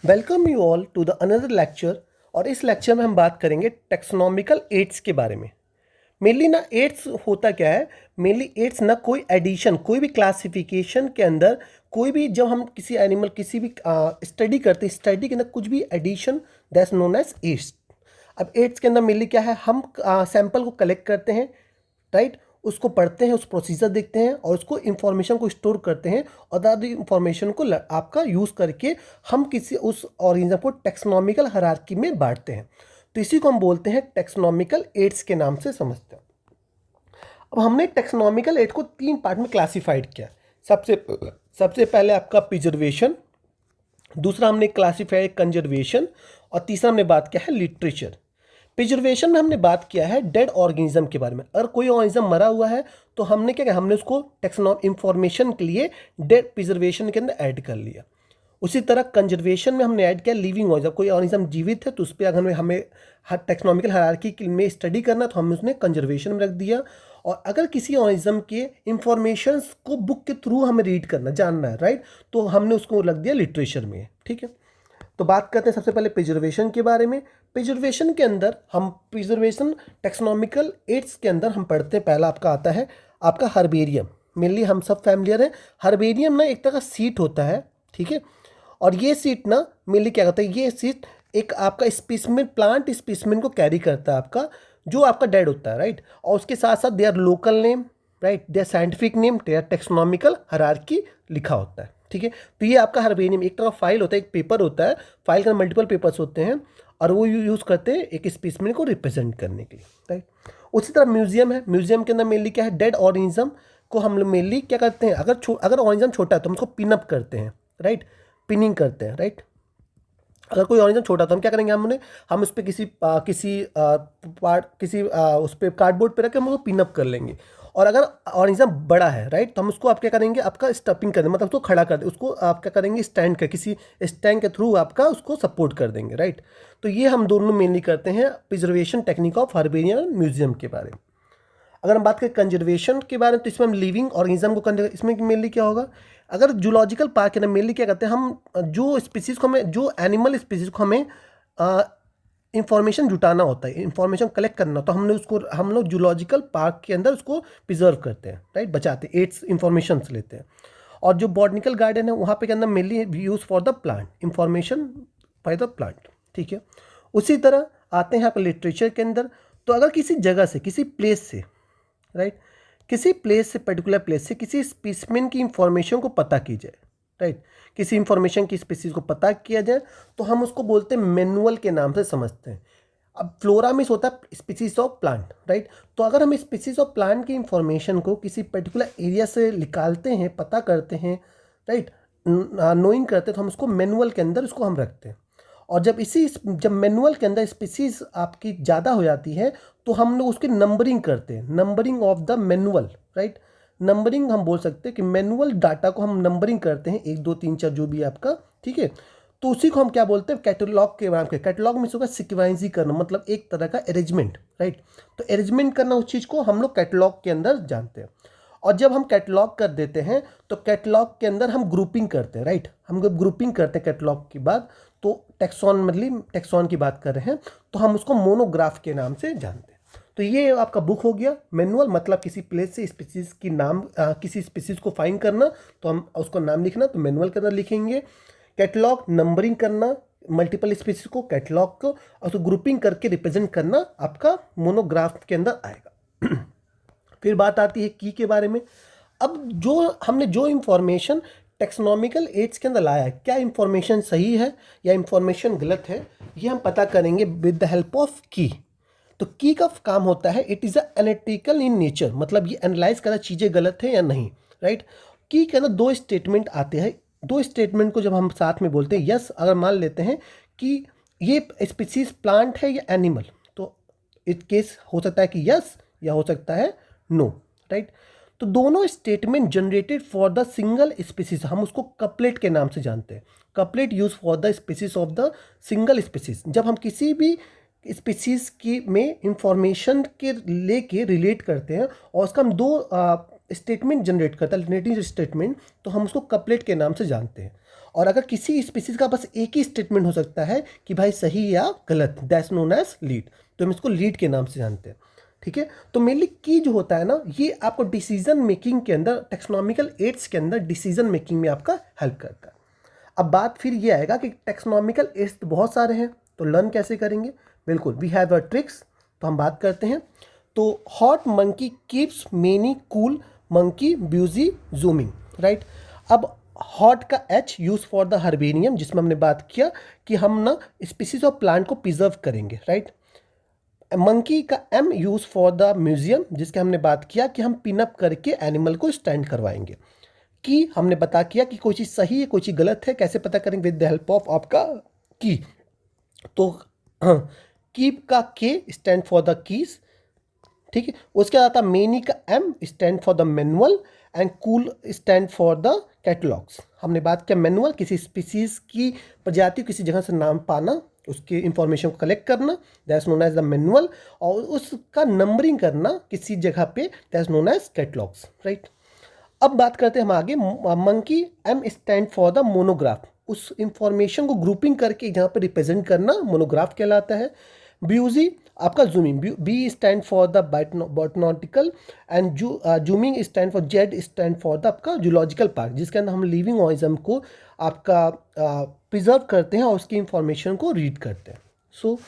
Welcome you all to the another lecture. और इस lecture में हम बात करेंगे टेक्सोनॉमिकल एड्स के बारे में। मेनली ना एड्स होता क्या है, मेनली एड्स ना कोई एडिशन, कोई भी क्लासिफिकेशन के अंदर, कोई भी जब हम किसी एनिमल किसी भी स्टडी करते हैं, स्टडी के अंदर कुछ भी addition that's known as aids. अब एड्स के अंदर मेनली क्या है, हम सैंपल को कलेक्ट करते हैं, राइट, उसको पढ़ते हैं, उस प्रोसीजर देखते हैं और उसको इन्फॉर्मेशन को स्टोर करते हैं और दैट इन्फॉर्मेशन को आपका यूज़ करके हम किसी उस ऑर्गेनिज्म को टेक्सोनॉमिकल हायरार्की में बांटते हैं। तो इसी को हम बोलते हैं टेक्सोनॉमिकल एड्स के नाम से समझते हैं। अब हमने टेक्सोनॉमिकल एड को 3 पार्ट में क्लासिफाइड किया। सबसे पहले आपका प्रिजर्वेशन, दूसरा हमने क्लासिफाइड कंजर्वेशन और तीसरा हमने बात किया है लिटरेचर। प्रिजर्वेशन में हमने बात किया है डेड ऑर्गेनिज्म के बारे में। अगर कोई ऑर्गेनिज्म मरा हुआ है तो हमने क्या किया, हमने उसको टेक्सोनॉमिक इंफॉर्मेशन के लिए डेड प्रिजर्वेशन के अंदर ऐड कर लिया। उसी तरह कंजर्वेशन में हमने ऐड किया लिविंग ऑर्गेनिज्म। कोई ऑर्गेनिज्म जीवित है तो उस पर अगर हमें टेक्सोनॉमिकल हायरार्की में स्टडी करना तो हमने उसने कंजर्वेशन में रख दिया। और अगर किसी ऑर्गेनिज्म के इंफॉर्मेशंस को बुक के थ्रू हमें रीड करना जानना है, राइट, तो हमने उसको रख दिया लिटरेचर में। ठीक है, तो बात करते हैं सबसे पहले प्रिजर्वेशन के बारे में। प्रिजर्वेशन के अंदर हम प्रिजर्वेशन टेक्सोनॉमिकल एड्स के अंदर हम पढ़ते हैं, पहला आपका आता है आपका हर्बेरियम। मेनली हम सब फैमिलियर हैं। हर्बेरियम ना एक तरह का सीट होता है, ठीक है, और ये सीट ना मेनली क्या करता है, ये सीट एक आपका स्पेसिमेन, प्लांट स्पेसिमेन को कैरी करता है आपका, जो आपका डेड होता है, राइट, और उसके साथ साथ their local name, right, their scientific name, their taxonomical hierarchy लिखा होता है। ठीक है, तो ये आपका हर्बेरियम एक तरह फाइल होता है, एक पेपर होता है, फाइल का मल्टीपल पेपर्स होते हैं और वो यूज़ करते हैं एक स्पेसिमेन को रिप्रेजेंट करने के लिए, राइट। उसी तरह म्यूजियम है। म्यूजियम के अंदर मेनली क्या है, डेड ऑर्गेनिज्म को हम लोग मेनली क्या करते हैं, अगर ऑर्गेनिज्म छोटा है तो हम उसको पिन अप करते हैं, राइट, पिनिंग करते हैं, राइट। अगर कोई ऑर्गेनिज्म छोटा तो हम क्या करेंगे, हम उस पर उस पर कार्डबोर्ड पे रख के हम उसको पिन अप कर लेंगे। और अगर ऑर्गेनिज्म बड़ा है, राइट, तो हम उसको आप क्या करेंगे, आपका स्टपिंग कर देंगे, मतलब उसको खड़ा कर दें, उसको आप क्या करेंगे, स्टैंड कर, किसी स्टैंड के थ्रू आपका उसको सपोर्ट कर देंगे, राइट। तो ये हम दोनों मेनली करते हैं preservation technique of herbarium museum के बारे में। अगर हम बात करें कंजर्वेशन के बारे में तो इसमें हम लिविंग ऑर्गेनिज्म को इसमें मेनली क्या होगा, अगर जूलॉजिकल पार्क के अंदर मेनली क्या करते हैं, हम जो स्पीसीज को हमें, जो एनिमल स्पीसीज को हमें इंफॉर्मेशन जुटाना होता है, इंफॉर्मेशन कलेक्ट करना, तो हम लोग जूलॉजिकल पार्क के अंदर उसको प्रिजर्व करते हैं, राइट, बचाते हैं, एड्स इंफॉर्मेशन लेते हैं। और जो बॉटनिकल गार्डन है वहाँ पे के अंदर mainly use for the plant, information by the plant. ठीक है, उसी तरह आते हैं यहाँ पर लिटरेचर के अंदर। तो अगर किसी जगह से, किसी प्लेस से, राइट, किसी प्लेस से, पर्टिकुलर प्लेस से किसी स्पेसिमेन की इंफॉर्मेशन को पता की जाए, राइट, किसी इंफॉर्मेशन की स्पीसीज को पता किया जाए तो हम उसको बोलते हैं मैनुअल के नाम से समझते हैं। अब फ्लोरा में होता है स्पीसीज ऑफ प्लांट, राइट, तो अगर हम स्पीसीज ऑफ प्लांट की इंफॉर्मेशन को किसी पर्टिकुलर एरिया से निकालते हैं, पता करते हैं, राइट, नोइंग करते हैं, तो हम उसको मैनुअल के अंदर उसको हम रखते हैं। और जब मैनुअल के अंदर स्पीसीज आपकी ज़्यादा हो जाती है तो हम लोग उसकी नंबरिंग करते हैं, numbering of the manual, right. Numbering हम बोल सकते हैं कि मैनुअल डाटा को हम नंबरिंग करते हैं, 1 2 3 4 जो भी आपका, ठीक है। तो उसी को हम क्या बोलते हैं, कैटलॉग के नाम के। कैटलॉग में होगा सिक्वेंसी करना, मतलब एक तरह का अरेंजमेंट, राइट। तो अरेंजमेंट करना उस चीज़ को हम लोग कैटलॉग के अंदर जानते हैं। और जब हम कैटलॉग कर देते हैं तो कैटलॉग के अंदर हम ग्रुपिंग करते हैं, राइट, हम जब ग्रुपिंग करते हैं कैटलॉग के बाद, तो टेक्सॉन, मतलब टेक्सॉन की बात कर रहे हैं, तो हम उसको मोनोग्राफ के नाम से जानते हैं। तो ये आपका बुक हो गया। मैनुअल मतलब किसी प्लेस से स्पीसीज की नाम, किसी स्पीसीज को फाइंड करना, तो हम उसका नाम लिखना, तो मैनुअल के अंदर लिखेंगे। कैटलॉग, नंबरिंग करना मल्टीपल स्पीसीज को, कैटलॉग को, और उसको ग्रुपिंग करके रिप्रेजेंट करना आपका मोनोग्राफ के अंदर आएगा। फिर बात आती है की के बारे में। अब हमने जो इंफॉर्मेशन टेक्सोनॉमिकल एड्स के अंदर लाया है, क्या इंफॉर्मेशन सही है या इंफॉर्मेशन गलत है, ये हम पता करेंगे विद द हेल्प ऑफ की। तो की का काम होता है, it is analytical in nature, मतलब ये एनालाइज करना चीज़ें गलत है या नहीं, राइट। की के अंदर 2 स्टेटमेंट आते हैं। 2 स्टेटमेंट को जब हम साथ में बोलते हैं, यस, अगर मान लेते हैं कि ये स्पीसीज प्लांट है या एनिमल, तो इस केस हो सकता है कि यस या हो सकता है नो, राइट। तो दोनों statement generated for the single species, हम उसको कपलेट के नाम से जानते हैं। Couplet use for the species of the single species. जब हम किसी भी स्पीसीज की में इंफॉर्मेशन के लेके रिलेट करते हैं और उसका हम 2 स्टेटमेंट जनरेट करता है, अल्टरनेटिव स्टेटमेंट, तो हम उसको कपलेट के नाम से जानते हैं। और अगर किसी स्पीसीज का बस एक ही स्टेटमेंट हो सकता है कि भाई सही या गलत, दैट्स नोन एज लीड। तो हम इसको लीड के नाम से जानते हैं, ठीक है। तो मेनली की जो होता है ना, ये आपको डिसीजन मेकिंग के अंदर, टेक्सोनॉमिकल एड्स के अंदर डिसीजन मेकिंग में आपका हेल्प करता है। अब बात फिर ये आएगा कि टेक्सोनॉमिकल एड्स तो बहुत सारे हैं, तो लर्न कैसे करेंगे? बिल्कुल, वी हैव अ ट्रिक्स। तो हम बात करते हैं। तो hot monkey keeps many cool monkey busy zooming, right. अब हॉट का H use for the herbarium, जिसमें हमने बात किया कि हम ना स्पीसीज ऑफ प्लांट को प्रिजर्व करेंगे, राइट। मंकी का M use for the museum, जिसके हमने बात किया कि हम पिनअप करके एनिमल को स्टैंड करवाएंगे। की हमने बता किया कि कोई चीज़ सही है कोई चीज़ गलत है, कैसे पता करेंगे? विद द हेल्प ऑफ आपका की। तो कीप का के स्टैंड फॉर द कीज, ठीक है। उसके बाद आता मेनी का M stand for the manual and cool stand for the catalogs. हमने बात किया मैनुअल, किसी स्पीसीज की प्रजाति किसी जगह से नाम पाना, उसके इंफॉर्मेशन को कलेक्ट करना, that's known as the manual, और उसका नंबरिंग करना किसी जगह पे, that's known as catalogs, right. अब बात करते हैं हम आगे। मंकी M stand for the monograph, उस इंफॉर्मेशन को ग्रुपिंग करके जहाँ पे रिप्रेजेंट करना मोनोग्राफ कहलाता है। ब्यूजी आपका zooming, B stand for the botanical and zooming stand for, Z stand for the आपका जूलॉजिकल पार्क, जिसके अंदर हम लिविंग ऑर्गेनिज्म को आपका प्रिजर्व करते हैं और उसकी इंफॉर्मेशन को रीड करते हैं। सो